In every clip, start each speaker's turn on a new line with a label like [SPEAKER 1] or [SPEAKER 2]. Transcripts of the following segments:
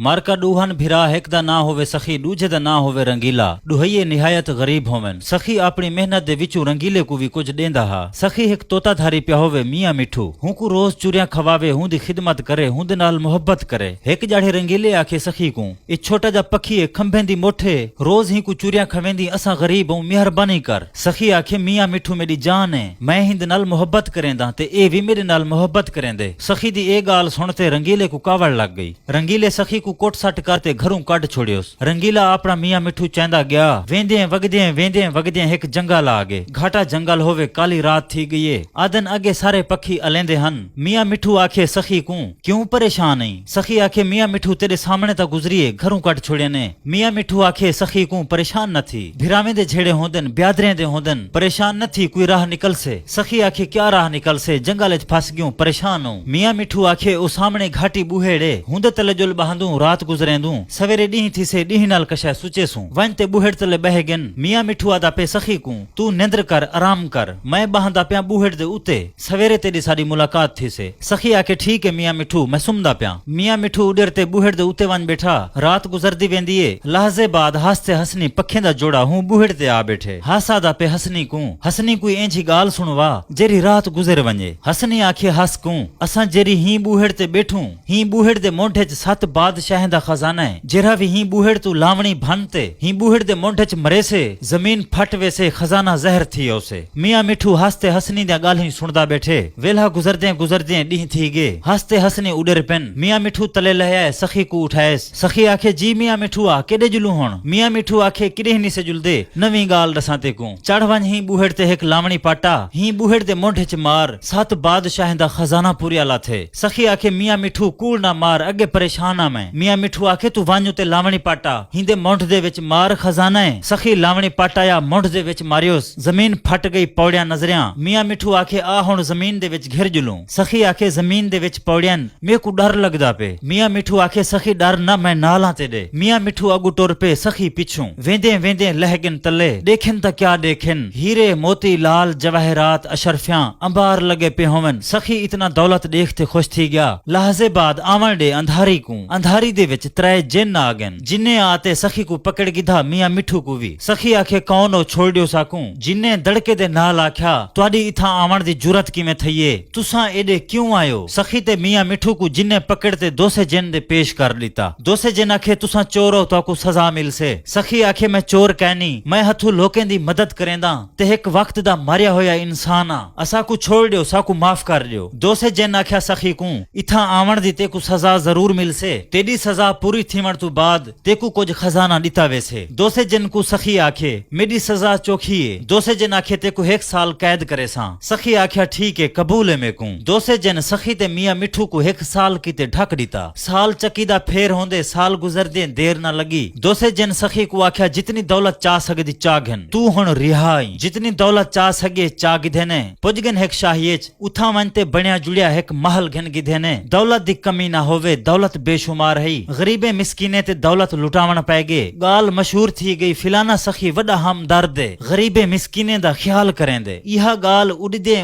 [SPEAKER 1] मारका डूहन भिरा एक दा ना होवे सखी दूजे दा ना होवे रंगीला डुहैये निहायत गरीब होवन। सखी अपनी मेहनत दे विचों रंगीले को भी कुछ देंदा हा। सखी एक तोताधारी पिया होवे मियां मिठू हूं को रोज चूरियां खवावे हूं दी खिदमत करे हूं दे नाल मोहब्बत करे। एक जाड़े रंगीले आखे सखी को ए छोटा जा पखी खंभे दी मोठे रोज ही को चूरियां खवेंदी असा गरीब हूं मेहरबानी कर। सखी आखे मियां मिठू मेरी जान है मैं हिंद नाल मोहब्बत करेंदा ते ए भी मेरे नाल मोहब्बत करेंदे। सखी दी ए गाल सुनते रंगीले को कावड़ लग गई। रंगीले सखी को कोट सट करते घरों कढ़ छोड़ियोस। रंगीला अपना मियां मिठू चेंदा गया वेंदे वगदे एक जंगल आ गए। घाटा जंगल होवे काली रात थी गई है। आदन अगे सारे पक्षी अलेंदे हन। मियां मिठू आखे सखी को क्यों परेशान है। सखी आखे मियां मिठू तेरे सामने ता गुजरिए घरों कढ़ छोड़े ने। मियां मिठू आखे सखी को परेशान न थी भिरावे दे झेड़े होंदन ब्यादरे दे होंदन परेशान न थी कोई राह निकल से। सखी आखे क्या राह निकल से जंगल च फंस गयूं परेशान हूं। मियां मिठू आखे ओ सामने घाटी बूहेड़े हुंदे तले जुल बहंदू रात गुजरेंदू सवेरे डी थी से डी नाल कशा सुचेसू वन ते बूहेड़ तले बह गन। मियां मिठू आदा पे सखी को तू निंद्र कर आराम कर मैं बहंदा प्या बूहेड़ दे उते सवेरे तेरी सारी मुलाकात थी से। सखी आके ठीक है मियां मिठू मैं सुमदा प्या। मियां मिठू उड़ते बूहेड़ दे उते वन बैठा। रात गुजरदी वेंदी है। लहजे बाद हंसते हसनी पखे दा जोड़ा हूं बूहेड़ ते आ बैठे। हासा दा पे हसनी कोई इंजी गाल सुनवा जेरी रात गुजर वने। हसनी आखे हस को असा जेरी ही बूहेड़ ते बैठू ही बूहेड़ दे मोढे च 7 बादशाह दा खजाना है। जेरा भी ही बूहेड़ तू लावणी भनते ही बूहेड़ दे मोढे च मरे से जमीन फट वैसे खजाना जहर थी उसे। मियां मिठू हंसते हसनी दा गाल ही सुनदा बैठे। वेला गुजरदे डी थी गे हंसते हसनी उड़र पेन। मियां मिठू तले लहया सखी को उठाए। सखी आखे जी मियां मिठू आ केडे जुलू होण। मियां मिठू आखे किडे नहीं से जुलदे नवी गाल दसाते को चढ़वन ही बूहेड़ ते एक लावणी पाटा ही बूहेड़ दे मोढे च मार 7 बादशाह दा खजाना पुरियाला थे। सखी आखे मियां मिठू कूड़ ना मार अगे परेशान आ मैं। मियां मिठू आखे तू वांजू ते लावणी पाटा हिंदे मोंढ दे विच मार खजाना है। सखी लावणी पाटा या मोंढ दे विच मारियोस जमीन फट गई पौड़ियां नजरियां। मियां मिठू आखे आ हुण जमीन दे विच घिर जुलूं। सखी आखे जमीन दे विच पौड़ियां मेरे को डर लगदा पे। मियां मिठू आखे सखी डर ना मैं नाला ते दे। मियां मिठू अगू टुर पे सखी पिछू वेंदे लहगन तले देखन ता क्या देखन हीरे मोती लाल जवाहरात अशरफियां अंबार लगे पे होवन। सखी इतना दौलत देखते खुश थी गया। लहजे बाद आवन डे अंधारी को अंधारी दे विच 3 जिन्न आ गन। जिन्ने आते सखी को पकड़ गिधा मियां मिठू को भी। सखी आखे कौन हो छोड़ियो साकू जिन्ने दड़के दे नाल आख्या तुहाडी इथा आवन दी जुरत किवें थईए तुसा एडे क्यों आयो। सखी ते मियां मिठू को जिन्ने पकड़ते दोसे जिन दे पेश कर लीता। दोसे जिन आखे तुसा चोर हो तो सजा मिल से। सखी आखे मैं चोर कहनी मैं हथू लोकें दी मदद करेंदा ते एक वक्त दा मारिया होया इंसान आ असा को छोड़ दियो साकू माफ कर दियो। दोसे जिन आख्या सखी को इथा आवन दी ते को सजा जरूर मिल से तेरी सजा पूरी थीवण तो बाद ते को कुछ खजाना दिता वैसे। दोसे जिन को सखी आखे मेरी सजा चोखी है। दोसे जिन आखे ते को 1 साल कैद करे सा। सखी आख्या ठीक है कबूल है मेरे को। दोसे जिन सखी ते मियां मिठू को 1 साल कीते ढक दिता। साल चकीदा फेर होंदे साल गुजरदे देर ना लगी। दोसे जिन सखी को आख्या जितनी दौलत चाह सकदी चाह घन तू हुण रिहाई जितनी दौलत चाह सके चाह गिधे ने पुजगन एक शाहियच उठा वनते बनिया जुड़िया एक महल घन गिधे ने। दौलत दी कमी ना होवे दौलत बेशुमार है गरीबे मिस्कीने ते दौलत लुटावण पैगे। गाल मशहूर थी गई फिलाना सखी वडा हमदर्द गरीबे मिस्कीने दा ख्याल करेंदे। यह गाल उड़दे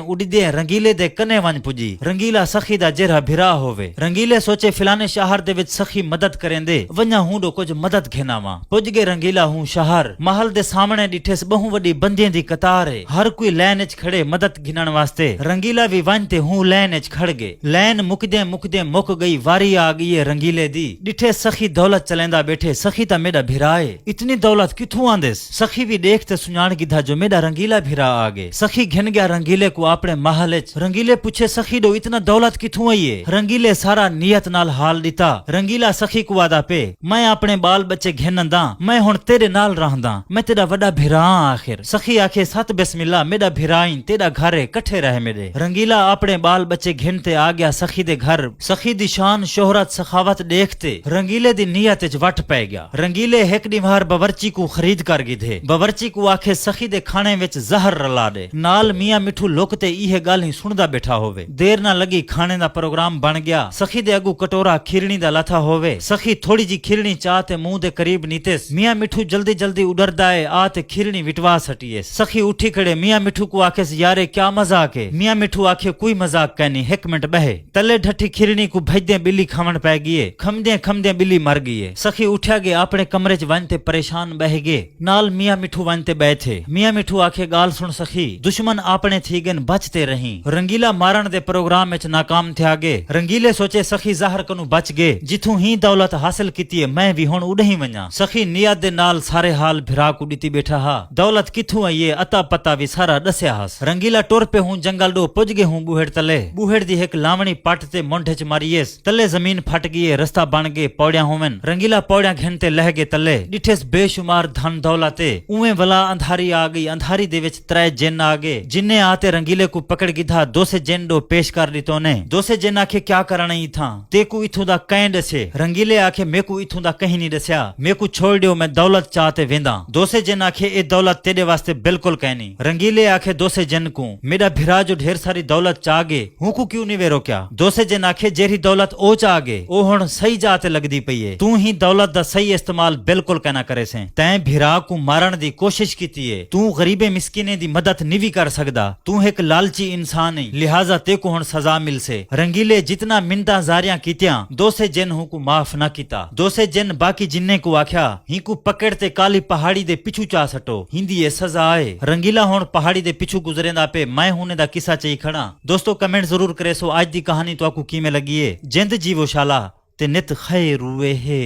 [SPEAKER 1] रंगीले दे कने वन पुजी। रंगीला सखी दा जेरा भिरा होवे। रंगीले सोचे फिलाने शहर दे विच सखी मदद करेंदे वन्या हूं दो कुछ मदद घेनावा। पुजगे रंगीला हूं शहर महल दे सामने डिठेस बहु वडी बंदियां दी कतार है। हर कोई लैन च खड़े मदद घिनण वास्ते। रंगीला भी वनते हूं लैन च खड़ गए। लैन मुकदे मुक गई वारी आ गई है रंगीले दी। डिठे सखी दौलत चलेंदा बैठे सखी ता मेरा भिराए इतनी दौलत किथों आंदेस। सखी भी देखते सुनान गिधा जो मेरा रंगीला भिरा आ गए। सखी घिन गया रंगीले को अपने महल च। रंगीले पूछे सखी दो इतना दौलत किथों आई है। रंगीले सारा नियत नाल हाल दिता। रंगीला सखी को आदा पे मैं अपने बाल बच्चे घिनंदा मैं हुण तेरे नाल रहंदा मैं तेरा वडा भिरा आखिर। सखी आखे सत बिस्मिल्लाह मेरा भिराइन तेरा घरे कट्ठे रहे मेरे। रंगीला अपने बाल बच्चे घिनते आ गया सखी दे घर। सखी दी शान शोहरत सखावत देखते रंगीले दी नियत च वट पै गया। रंगीले एक दीवार बवर्ची को खरीद कर गिधे। बवर्ची को आखे सखी दे खाने विच जहर रला दे नाल मियां मिठू लोकते इहे गल ही सुनदा बैठा होवे। देर ना लगी खाने दा प्रोग्राम बन गया। सखी दे अगू कटोरा खीरणी दा लथा होवे। सखी थोड़ी जी खीरणी चाह ते मुंह दे करीब नीतेस। मियां मिठू जल्दी उड़रदा है आ ते खीरणी विटवा सटिए। सखी उठी खड़े मियां मिठू को आखे यारे क्या मजाक है। मियां मिठू आखे कोई मजाक कहनी 1 मिनट बहे। तले ढठी खीरणी को भजदे बिल्ली खावन पै गई। खमदे खमदे बिल्ली मर गई है। सखी उठा गए अपने कमरे च वन ते परेशान बह गए। नाल मियां मिठू वन ते बैठे। मियां मिठू आखे गाल सुन सखी, दुश्मन अपने थी गन बचते रही। रंगीला मारण दे प्रोग्राम में नाकाम थे आगे। रंगीले सोचे सखी ज़ाहर कनु बच गए, जिथू ही दौलत हासिल की मैं भी हुण उड़ ही वञा। सखी नियत दे नाल सारे हाल भिरा को ॾिती बैठा हा। दौलत किथू आई है अता पता भी सारा दसिया हास। रंगीला टुर पे हूं जंगल डो पुज गए हूं बूहेड़ तले। बूहेड़ दी एक लावणी पट ते मुंढे च मारियस। तले जमीन फट गई है, रस्ता बन गए पौड़िया होवन। रंगीला पौड़िया घिनते लह गए तले। डिठेस बेशुमार धन दौलते। उवें वला अंधारी आ गई। अंधारी दे विच त्रै जिन आ गए। जिन्ने आते रंगीले को पकड़ गिधा। दोसे जिन डो पेश कर दितो ने। दोसे जिन आखे क्या करना ही था, तेकू इथों दा कहीं दसे। रंगीले आखे मेकू इथों दा कहीं नहीं दसिया, मेकू छोड़ दियो, मैं दौलत चाहते वेंदा। दोसे जिन आखे ए दौलत तेरे वास्ते बिल्कुल कहनी। रंगीले आखे दोसे जिन को मेरा भिरा जो ढेर सारी दौलत चागे हूं क्यों नहीं वे रोक्या। दोसे जिन आखे जेरी दौलत ओ चागे ओ हुण सही जाते लगदी पई है। तू ही दौलत दा सही इस्तेमाल बिल्कुल कहना करे से। तैं भिरा को मारण दी कोशिश की है। तू गरीबे मिस्किने दी मदद नहीं भी कर सकदा। तू एक लालची इंसान है, लिहाजा तेको हुण सजा मिल से। रंगीले जितना मिन्नतां जारियां कीतियां, दोसे जिन हूं को माफ ना कीता। दोसे जिन बाकी जिन्ने को आख्या ही को पकड़ते काली पहाड़ी दे पिछू चा सटो, हिंदी ये सजा है। रंगीला हुण पहाड़ी दे पिछू गुजरेंदा पे मैं हुने दा किस्सा चई खड़ा। दोस्तों कमेंट जरूर करे सो आज दी कहानी तो आपको किमें लगी है। जिंद जीवो शाला ते नित खैर हुए है।